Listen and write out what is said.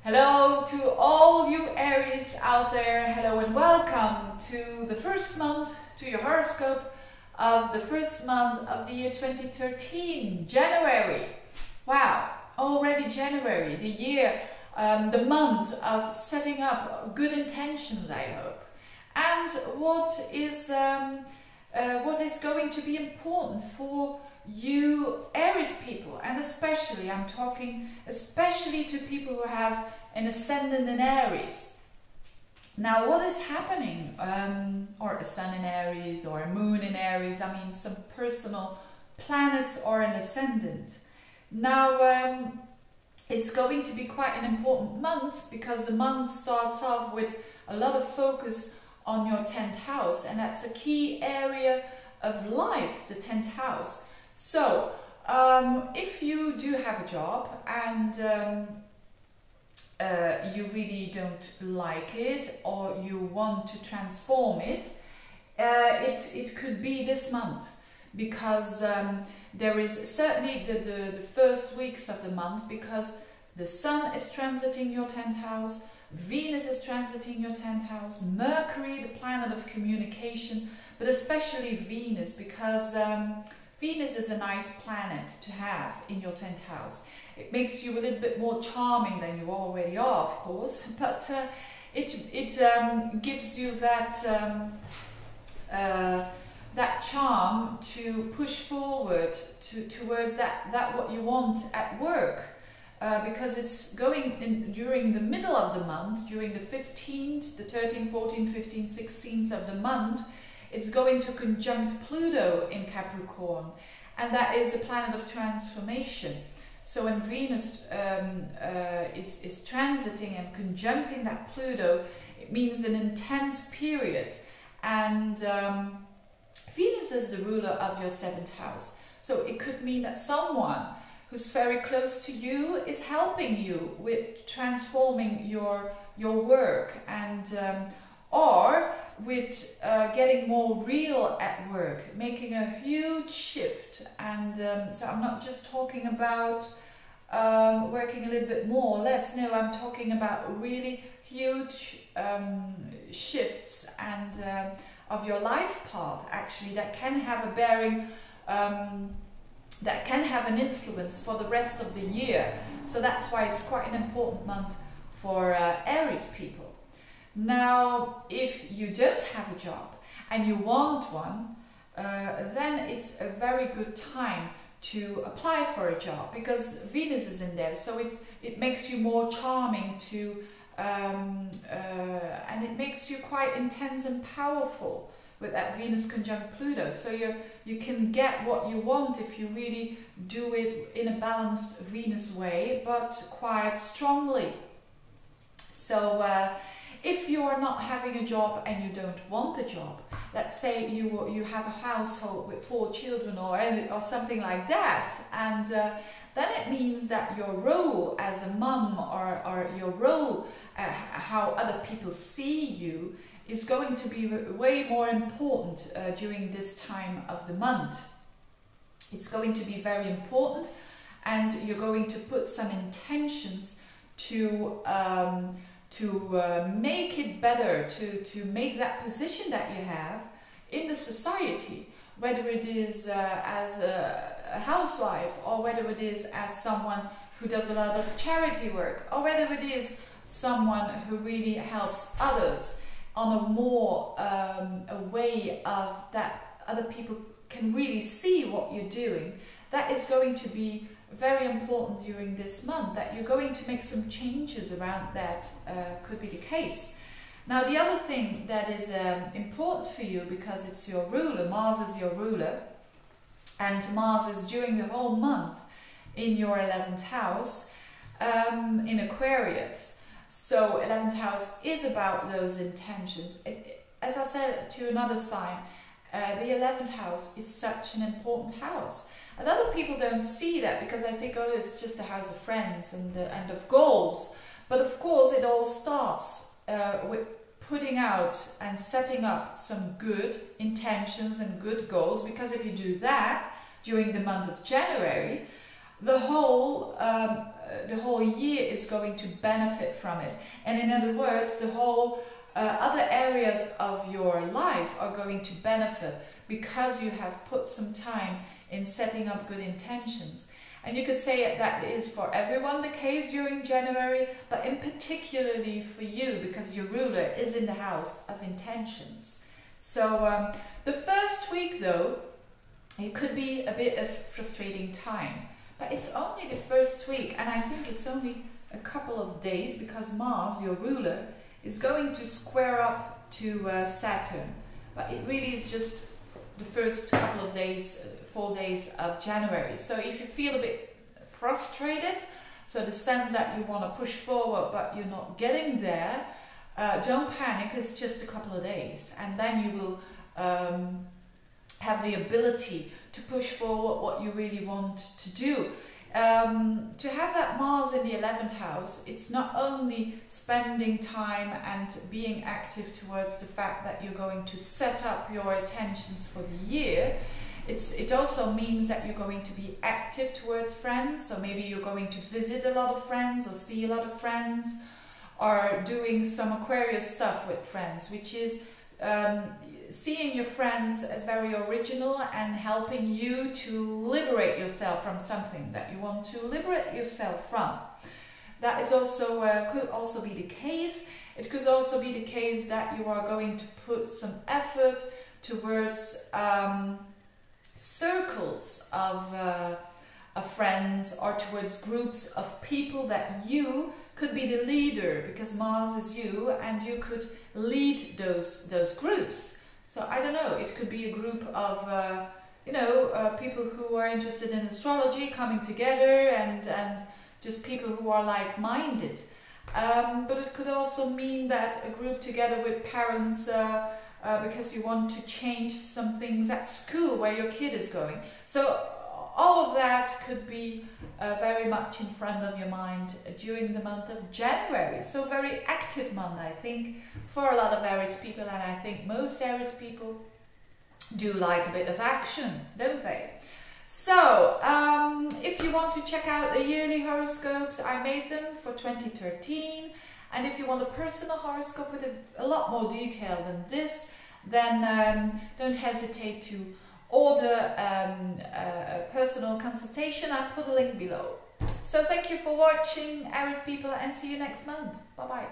Hello to all you Aries out there. Hello and welcome to the first month, to your horoscope of the first month of the year 2013, January. Wow, already January, the year, the month of setting up good intentions, I hope. And what is going to be important for you Aries people, and especially I'm talking especially to people who have an ascendant in Aries. Now what is happening, or a sun in Aries or a moon in Aries, I mean some personal planets or an ascendant. Now it's going to be quite an important month because the month starts off with a lot of focus on your 10th house, and that's a key area of life, the 10th house. So, if you do have a job and you really don't like it, or you want to transform it, it could be this month, because there is certainly the first weeks of the month, because the Sun is transiting your 10th house, Venus is transiting your 10th house, Mercury, the planet of communication, but especially Venus, because Venus is a nice planet to have in your 10th house. It makes you a little bit more charming than you already are, of course, but it gives you that that charm to push forward towards that what you want at work, because it's going in during the middle of the month, during the 15th, the 13th, 14th, 15th, 16th of the month. It's going to conjunct Pluto in Capricorn, and that is a planet of transformation. So when Venus is transiting and conjuncting that Pluto, it means an intense period. And Venus is the ruler of your 7th house. So it could mean that someone who's very close to you is helping you with transforming your work, and or with getting more real at work, making a huge shift. And so I'm not just talking about working a little bit more or less. No, I'm talking about really huge shifts and of your life path, actually, that can have a bearing, that can have an influence for the rest of the year. So that's why it's quite an important month for Aries people. Now, if you don't have a job and you want one, then it's a very good time to apply for a job, because Venus is in there, so it makes you more charming to and it makes you quite intense and powerful with that Venus conjunct Pluto. So you can get what you want if you really do it in a balanced Venus way, but quite strongly. So if you are not having a job and you don't want a job, let's say you have a household with 4 children or something like that, and then it means that your role as a mum, or your role, how other people see you, is going to be way more important during this time of the month. It's going to be very important, and you're going to put some intentions to make it better, to make that position that you have in the society, whether it is as a housewife, or whether it is as someone who does a lot of charity work, or whether it is someone who really helps others on a more a way of that other people can really see what you're doing. That is going to be very important during this month, that you're going to make some changes around that. Could be the case. Now the other thing that is important for you, because it's your ruler, Mars is your ruler, and Mars is during the whole month in your 11th house, in Aquarius. So 11th house is about those intentions. As I said to another sign, the 11th house is such an important house. And other people don't see that, because I think, oh, it's just a house of friends and of goals. But of course it all starts with putting out and setting up some good intentions and good goals, because if you do that during the month of January, the whole whole year is going to benefit from it. And in other words, the whole other areas of your life are going to benefit because you have put some time in setting up good intentions. And you could say that is for everyone the case during January, but in particularly for you, because your ruler is in the house of intentions. So the first week though, it could be a bit of frustrating time, but it's only the first week, and I think it's only a couple of days, because Mars, your ruler, is going to square up to Saturn. But it really is just the first couple of days, 4 days of January. So if you feel a bit frustrated, so the sense that you want to push forward but you're not getting there, don't panic, it's just a couple of days, and then you will have the ability to push forward what you really want to do. To have that Mars in the 11th house, it's not only spending time and being active towards the fact that you're going to set up your intentions for the year. It also means that you're going to be active towards friends, so maybe you're going to visit a lot of friends or see a lot of friends, or doing some Aquarius stuff with friends, which is seeing your friends as very original and helping you to liberate yourself from something that you want to liberate yourself from. That is also could also be the case. It could also be the case that you are going to put some effort towards circles of friends, or towards groups of people that you could be the leader, because Mars is you and you could lead those groups. So I don't know, it could be a group of people who are interested in astrology coming together, and just people who are like-minded. But it could also mean that a group together with parents because you want to change some things at school where your kid is going. So all of that could be very much in front of your mind during the month of January. So very active month, I think, for a lot of Aries people, and I think most Aries people do like a bit of action, don't they? So if you want to check out the yearly horoscopes, I made them for 2013. And if you want a personal horoscope with a lot more detail than this, then don't hesitate to order a personal consultation. I put a link below. So thank you for watching, Aries people, and see you next month. Bye bye.